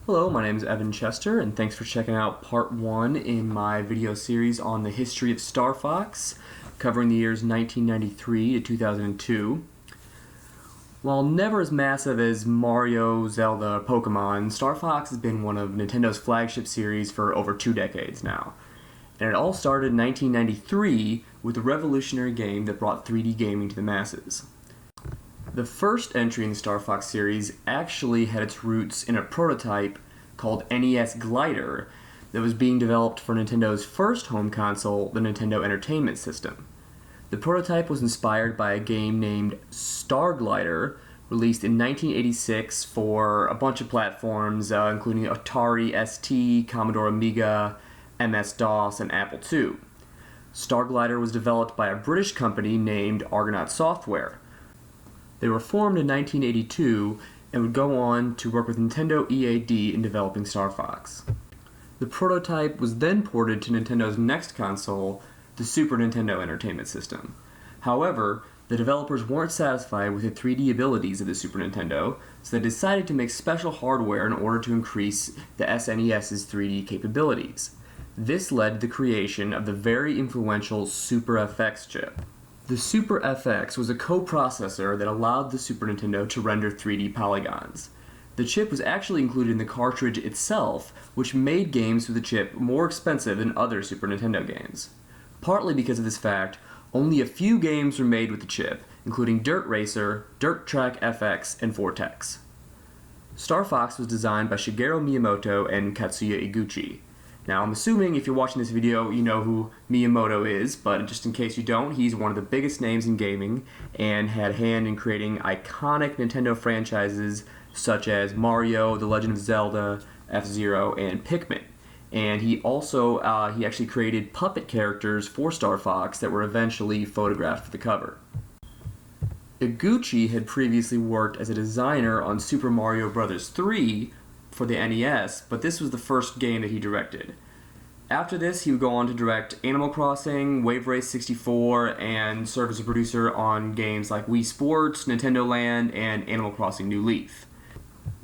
Hello, my name is Evan Chester, and thanks for checking out part 1 in my video series on the history of Star Fox, covering the years 1993 to 2002. While never as massive as Mario, Zelda, or Pokemon, Star Fox has been one of Nintendo's flagship series for over 2 decades now. And it all started in 1993 with a revolutionary game that brought 3D gaming to the masses. The first entry in the Star Fox series actually had its roots in a prototype called NES Glider that was being developed for Nintendo's first home console, the Nintendo Entertainment System. The prototype was inspired by a game named Star Glider, released in 1986 for a bunch of platforms, including Atari ST, Commodore Amiga, MS-DOS, and Apple II. Star Glider was developed by a British company named Argonaut Software. They were formed in 1982 and would go on to work with Nintendo EAD in developing Star Fox. The prototype was then ported to Nintendo's next console, the Super Nintendo Entertainment System. However, the developers weren't satisfied with the 3D abilities of the Super Nintendo, so they decided to make special hardware in order to increase the SNES's 3D capabilities. This led to the creation of the very influential Super FX chip. The Super FX was a coprocessor that allowed the Super Nintendo to render 3D polygons. The chip was actually included in the cartridge itself, which made games with the chip more expensive than other Super Nintendo games. Partly because of this fact, only a few games were made with the chip, including Dirt Racer, Dirt Track FX, and Vortex. Star Fox was designed by Shigeru Miyamoto and Katsuya Iguchi. Now, I'm assuming if you're watching this video, you know who Miyamoto is, but just in case you don't, he's one of the biggest names in gaming and had a hand in creating iconic Nintendo franchises such as Mario, The Legend of Zelda, F-Zero, and Pikmin. And he actually created puppet characters for Star Fox that were eventually photographed for the cover. Iguchi had previously worked as a designer on Super Mario Bros. 3, for the NES, but this was the first game that he directed. After this, he would go on to direct Animal Crossing, Wave Race 64, and serve as a producer on games like Wii Sports, Nintendo Land, and Animal Crossing New Leaf.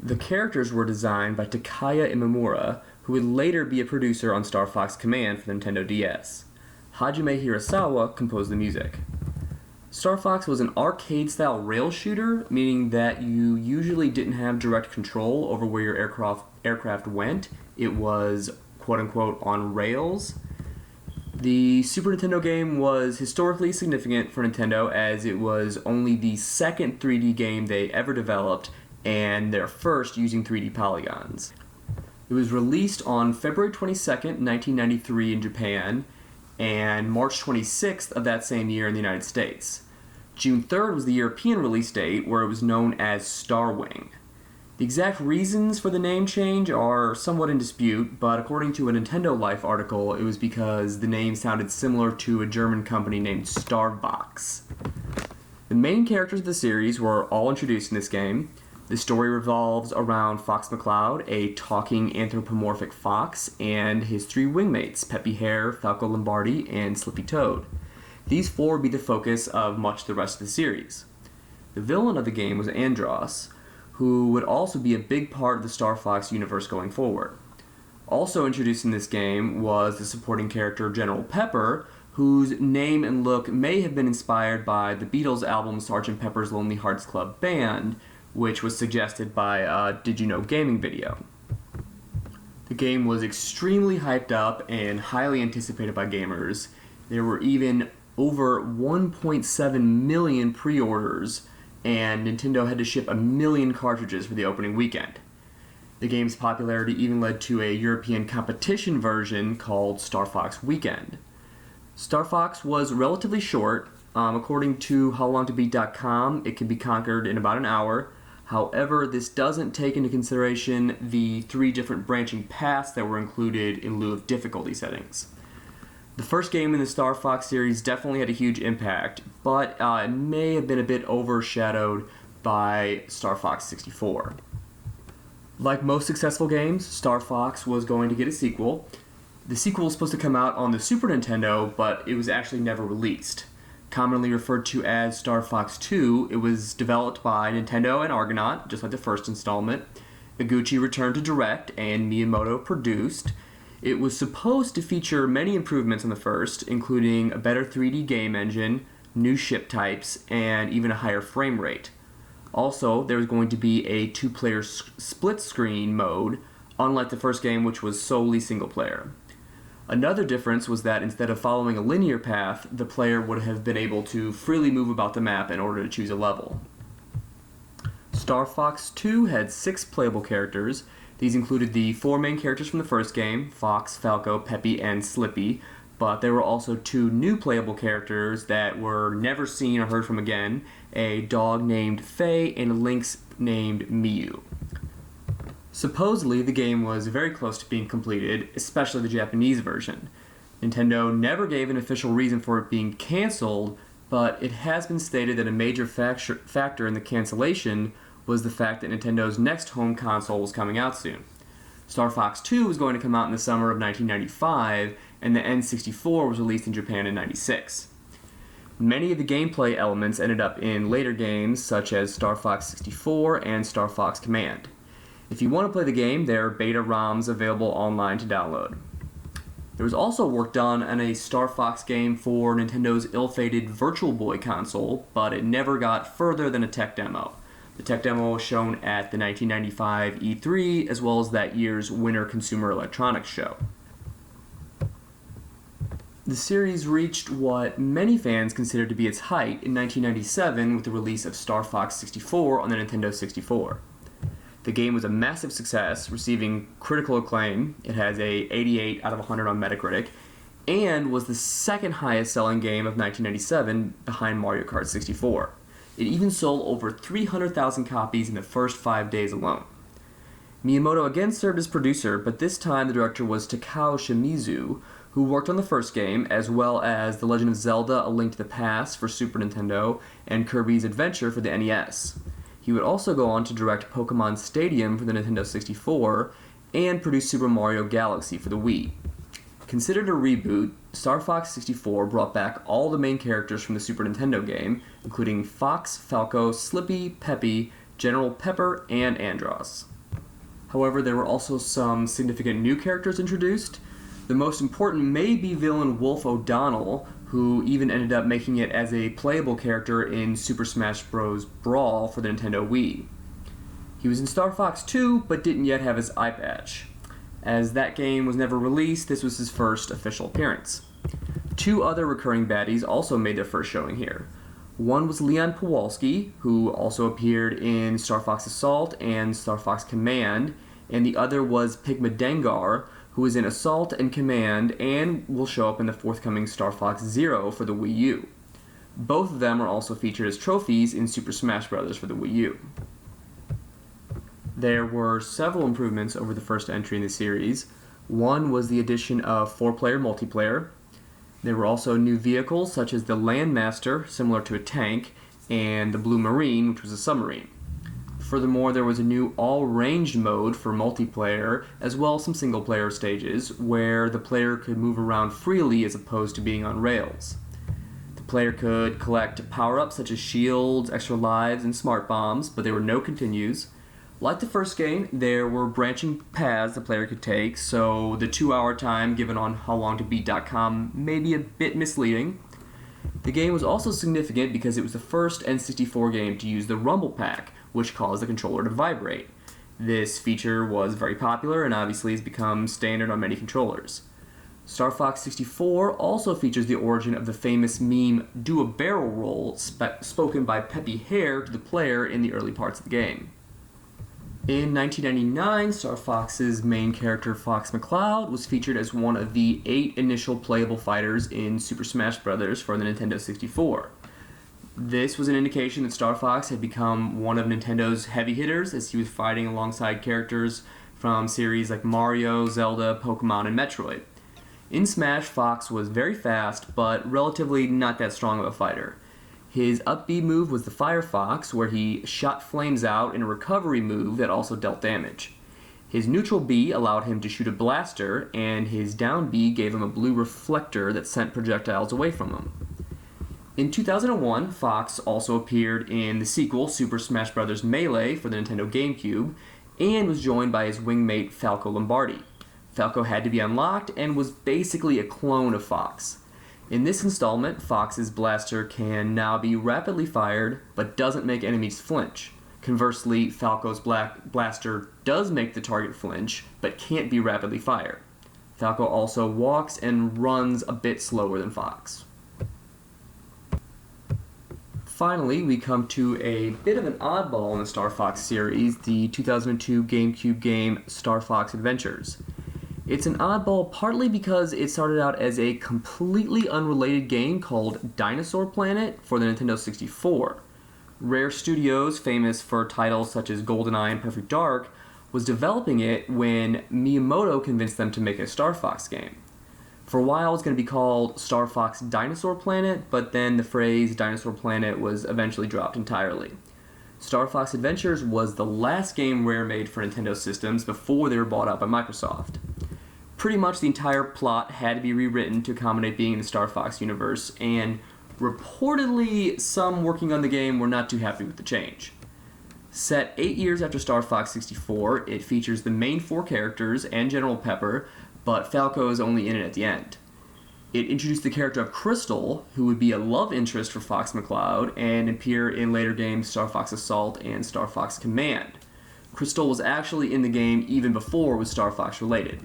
The characters were designed by Takaya Imamura, who would later be a producer on Star Fox Command for the Nintendo DS. Hajime Hirasawa composed the music. Star Fox was an arcade-style rail shooter, meaning that you usually didn't have direct control over where your aircraft went. It was, quote-unquote, on rails. The Super Nintendo game was historically significant for Nintendo, as it was only the second 3D game they ever developed, and their first using 3D polygons. It was released on February 22nd, 1993 in Japan, and March 26th of that same year in the United States. June 3rd was the European release date, where it was known as Starwing. The exact reasons for the name change are somewhat in dispute, but according to a Nintendo Life article, it was because the name sounded similar to a German company named Starvox. The main characters of the series were all introduced in this game. The story revolves around Fox McCloud, a talking anthropomorphic fox, and his 3 wingmates, Peppy Hare, Falco Lombardi, and Slippy Toad. These 4 would be the focus of much of the rest of the series. The villain of the game was Andross, who would also be a big part of the Star Fox universe going forward. Also introduced in this game was the supporting character General Pepper, whose name and look may have been inspired by the Beatles album Sgt. Pepper's Lonely Hearts Club Band, which was suggested by a Did You Know Gaming video. The game was extremely hyped up and highly anticipated by gamers. There were even over 1.7 million pre-orders, and Nintendo had to ship 1 million cartridges for the opening weekend. The game's popularity even led to a European competition version called Star Fox Weekend. Star Fox was relatively short. According to HowLongToBeat.com, it can be conquered in about an hour. However, this doesn't take into consideration the 3 different branching paths that were included in lieu of difficulty settings. The first game in the Star Fox series definitely had a huge impact, but it may have been a bit overshadowed by Star Fox 64. Like most successful games, Star Fox was going to get a sequel. The sequel was supposed to come out on the Super Nintendo, but it was actually never released. Commonly referred to as Star Fox 2, it was developed by Nintendo and Argonaut, just like the first installment. Iguchi returned to direct and Miyamoto produced. It was supposed to feature many improvements on the first, including a better 3D game engine, new ship types, and even a higher frame rate. Also, there was going to be a two-player split screen mode, unlike the first game, which was solely single player. Another difference was that instead of following a linear path, the player would have been able to freely move about the map in order to choose a level. Star Fox 2 had 6 playable characters. These included the 4 main characters from the first game, Fox, Falco, Peppy, and Slippy, but there were also 2 new playable characters that were never seen or heard from again, a dog named Faye and a lynx named Miyu. Supposedly, the game was very close to being completed, especially the Japanese version. Nintendo never gave an official reason for it being cancelled, but it has been stated that a major factor in the cancellation was the fact that Nintendo's next home console was coming out soon. Star Fox 2 was going to come out in the summer of 1995, and the N64 was released in Japan in 1996. Many of the gameplay elements ended up in later games, such as Star Fox 64 and Star Fox Command. If you want to play the game, there are beta ROMs available online to download. There was also work done on a Star Fox game for Nintendo's ill-fated Virtual Boy console, but it never got further than a tech demo. The tech demo was shown at the 1995 E3, as well as that year's Winter Consumer Electronics Show. The series reached what many fans considered to be its height in 1997 with the release of Star Fox 64 on the Nintendo 64. The game was a massive success, receiving critical acclaim. It has a 88 out of 100 on Metacritic, and was the second highest selling game of 1997 behind Mario Kart 64. It even sold over 300,000 copies in the first 5 days alone. Miyamoto again served as producer, but this time the director was Takao Shimizu, who worked on the first game, as well as The Legend of Zelda: A Link to the Past for Super Nintendo, and Kirby's Adventure for the NES. He would also go on to direct Pokémon Stadium for the Nintendo 64 and produce Super Mario Galaxy for the Wii. Considered a reboot, Star Fox 64 brought back all the main characters from the Super Nintendo game, including Fox, Falco, Slippy, Peppy, General Pepper, and Andross. However, there were also some significant new characters introduced. The most important may be villain Wolf O'Donnell, who even ended up making it as a playable character in Super Smash Bros. Brawl for the Nintendo Wii. He was in Star Fox 2, but didn't yet have his eye patch. As that game was never released, this was his first official appearance. 2 other recurring baddies also made their first showing here. One was Leon Kowalski, who also appeared in Star Fox Assault and Star Fox Command, and the other was Pigma Dengar, who is in Assault and Command and will show up in the forthcoming Star Fox Zero for the Wii U. Both of them are also featured as trophies in Super Smash Bros. For the Wii U. There were several improvements over the first entry in the series. One was the addition of 4-player multiplayer. There were also new vehicles such as the Landmaster, similar to a tank, and the Blue Marine, which was a submarine. Furthermore, there was a new all-ranged mode for multiplayer, as well as some single-player stages, where the player could move around freely as opposed to being on rails. The player could collect power-ups such as shields, extra lives, and smart bombs, but there were no continues. Like the first game, there were branching paths the player could take, so the 2-hour time given on howlongtobeat.com may be a bit misleading. The game was also significant because it was the first N64 game to use the Rumble Pack, which caused the controller to vibrate. This feature was very popular and obviously has become standard on many controllers. Star Fox 64 also features the origin of the famous meme "Do a barrel roll" spoken by Peppy Hare to the player in the early parts of the game. In 1999, Star Fox's main character Fox McCloud was featured as one of the 8 initial playable fighters in Super Smash Bros. For the Nintendo 64. This was an indication that Star Fox had become one of Nintendo's heavy hitters as he was fighting alongside characters from series like Mario, Zelda, Pokemon, and Metroid. In Smash, Fox was very fast, but relatively not that strong of a fighter. His up B move was the Fire Fox, where he shot flames out in a recovery move that also dealt damage. His neutral B allowed him to shoot a blaster, and his down B gave him a blue reflector that sent projectiles away from him. In 2001, Fox also appeared in the sequel, Super Smash Bros. Melee, for the Nintendo GameCube, and was joined by his wingmate Falco Lombardi. Falco had to be unlocked and was basically a clone of Fox. In this installment, Fox's blaster can now be rapidly fired, but doesn't make enemies flinch. Conversely, Falco's blaster does make the target flinch, but can't be rapidly fired. Falco also walks and runs a bit slower than Fox. Finally, we come to a bit of an oddball in the Star Fox series, the 2002 GameCube game Star Fox Adventures. It's an oddball partly because it started out as a completely unrelated game called Dinosaur Planet for the Nintendo 64. Rare Studios, famous for titles such as GoldenEye and Perfect Dark, was developing it when Miyamoto convinced them to make a Star Fox game. For a while, it was going to be called Star Fox Dinosaur Planet, but then the phrase Dinosaur Planet was eventually dropped entirely. Star Fox Adventures was the last game Rare made for Nintendo systems before they were bought out by Microsoft. Pretty much the entire plot had to be rewritten to accommodate being in the Star Fox universe, and reportedly, some working on the game were not too happy with the change. Set 8 years after Star Fox 64, it features the main 4 characters and General Pepper, but Falco is only in it at the end. It introduced the character of Crystal, who would be a love interest for Fox McCloud and appear in later games Star Fox Assault and Star Fox Command. Crystal was actually in the game even before it was Star Fox related.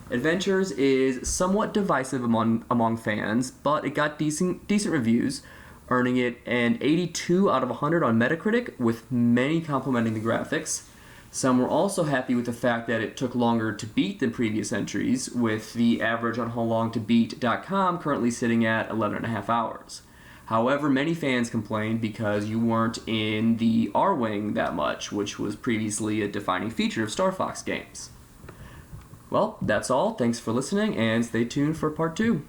Adventures is somewhat divisive among fans, but it got decent reviews, earning it an 82 out of 100 on Metacritic, with many complimenting the graphics. Some were also happy with the fact that it took longer to beat than previous entries, with the average on howlongtobeat.com currently sitting at 11.5 hours. However, many fans complained because you weren't in the R-Wing that much, which was previously a defining feature of Star Fox games. Well, that's all. Thanks for listening, and stay tuned for part 2.